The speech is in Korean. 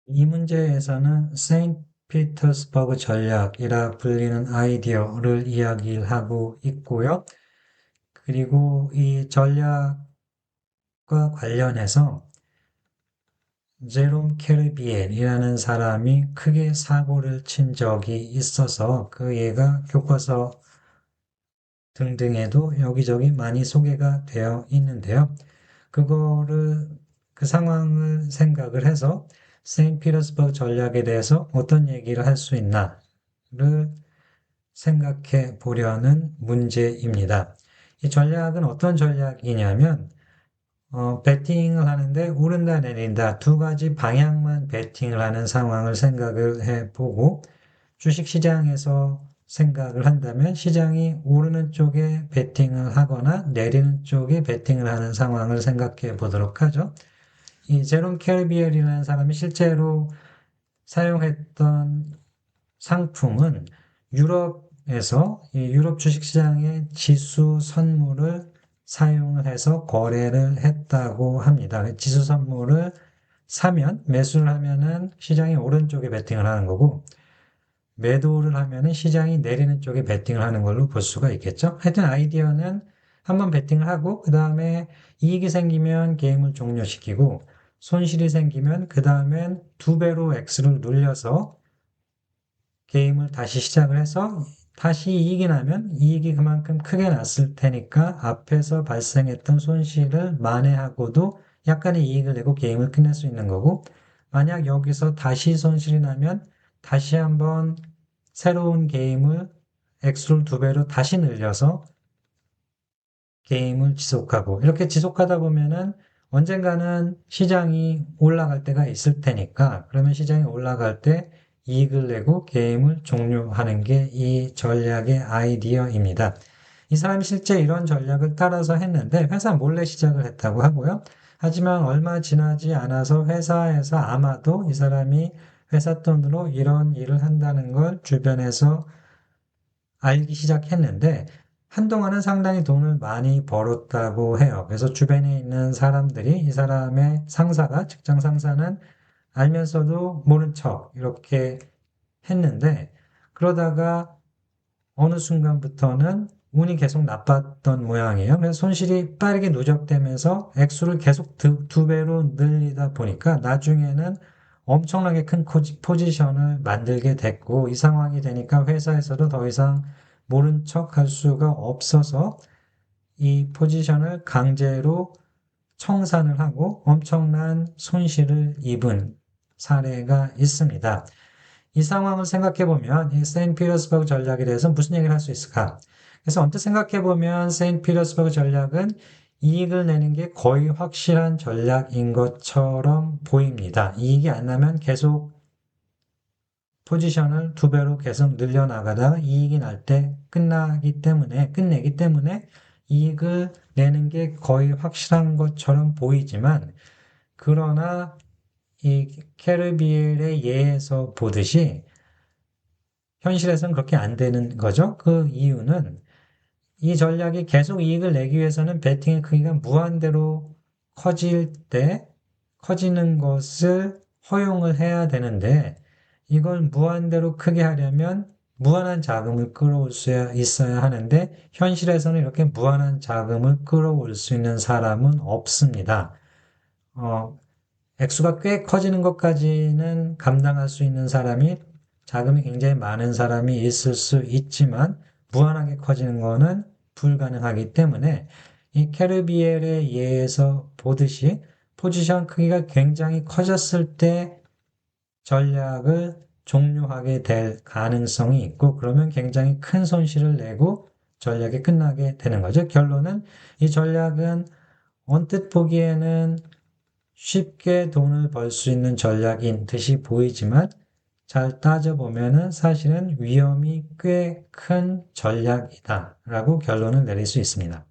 이 문제에서는 세인트 피터스버그 전략이라 불리는 아이디어를 이야기를 하고 있고요. 그리고 이 전략과 관련해서 제롬 캐르비엘이라는 사람이 크게 사고를 친 적이 있어서 그 예가 교과서 등등에도 여기저기 많이 소개가 되어 있는데요. 그 상황을 생각을 해서 세인트 피터스버그 전략에 대해서 어떤 얘기를 할 수 있나를 생각해 보려는 문제입니다. 이 전략은 어떤 전략이냐면, 배팅을 하는데 오른다 내린다 두 가지 방향만 배팅을 하는 상황을 생각을 해보고, 주식시장에서 생각을 한다면 시장이 오르는 쪽에 베팅을 하거나 내리는 쪽에 베팅을 하는 상황을 생각해 보도록 하죠. 이 제롬 캐리비엘이라는 사람이 실제로 사용했던 상품은 유럽에서 이 유럽 주식시장의 지수 선물을 사용을 해서 거래를 했다고 합니다. 지수 선물을 사면 매수를 하면은 시장이 오른쪽에 베팅을 하는 거고 매도를 하면은 시장이 내리는 쪽에 베팅을 하는 걸로 볼 수가 있겠죠. 하여튼 아이디어는 한번 베팅을 하고 그 다음에 이익이 생기면 게임을 종료시키고 손실이 생기면 그 다음엔 두 배로 X를 눌려서 게임을 다시 시작을 해서 다시 이익이 나면 이익이 그만큼 크게 났을 테니까 앞에서 발생했던 손실을 만회하고도 약간의 이익을 내고 게임을 끝낼 수 있는 거고 만약 여기서 다시 손실이 나면 다시 한번 새로운 게임을 액수를 두 배로 다시 늘려서 게임을 지속하고 이렇게 지속하다 보면은 언젠가는 시장이 올라갈 때가 있을 테니까 그러면 시장이 올라갈 때 이익을 내고 게임을 종료하는 게 이 전략의 아이디어입니다. 이 사람이 실제 이런 전략을 따라서 했는데 회사 몰래 시작을 했다고 하고요. 하지만 얼마 지나지 않아서 회사에서 아마도 이 사람이 회사 돈으로 이런 일을 한다는 걸 주변에서 알기 시작했는데 한동안은 상당히 돈을 많이 벌었다고 해요. 그래서 주변에 있는 사람들이 이 사람의 상사가 직장 상사는 알면서도 모른 척 이렇게 했는데 그러다가 어느 순간부터는 운이 계속 나빴던 모양이에요. 그래서 손실이 빠르게 누적되면서 액수를 계속 두 배로 늘리다 보니까 나중에는 엄청나게 큰 포지션을 만들게 됐고 이 상황이 되니까 회사에서도 더 이상 모른 척 할 수가 없어서 이 포지션을 강제로 청산을 하고 엄청난 손실을 입은 사례가 있습니다. 이 상황을 생각해 보면 이 세인트 피터스버그 전략에 대해서 무슨 얘기를 할 수 있을까? 그래서 언뜻 생각해 보면 세인트 피터스버그 전략은 이익을 내는 게 거의 확실한 전략인 것처럼 보입니다. 이익이 안 나면 계속 포지션을 두 배로 계속 늘려나가다가 이익이 날 때 끝내기 때문에 이익을 내는 게 거의 확실한 것처럼 보이지만, 그러나 이 캐르비엘의 예에서 보듯이 현실에서는 그렇게 안 되는 거죠. 그 이유는 이 전략이 계속 이익을 내기 위해서는 베팅의 크기가 무한대로 커지는 것을 허용을 해야 되는데 이걸 무한대로 크게 하려면 무한한 자금을 끌어올 수 있어야 하는데 현실에서는 이렇게 무한한 자금을 끌어올 수 있는 사람은 없습니다. 어, 액수가 꽤 커지는 것까지는 감당할 수 있는 사람이 자금이 굉장히 많은 사람이 있을 수 있지만 무한하게 커지는 거는 불가능하기 때문에 이 캐르비엘의 예에서 보듯이 포지션 크기가 굉장히 커졌을 때 전략을 종료하게 될 가능성이 있고 그러면 굉장히 큰 손실을 내고 전략이 끝나게 되는 거죠. 결론은 이 전략은 언뜻 보기에는 쉽게 돈을 벌 수 있는 전략인 듯이 보이지만 잘 따져보면은 사실은 위험이 꽤 큰 전략이다 라고 결론을 내릴 수 있습니다.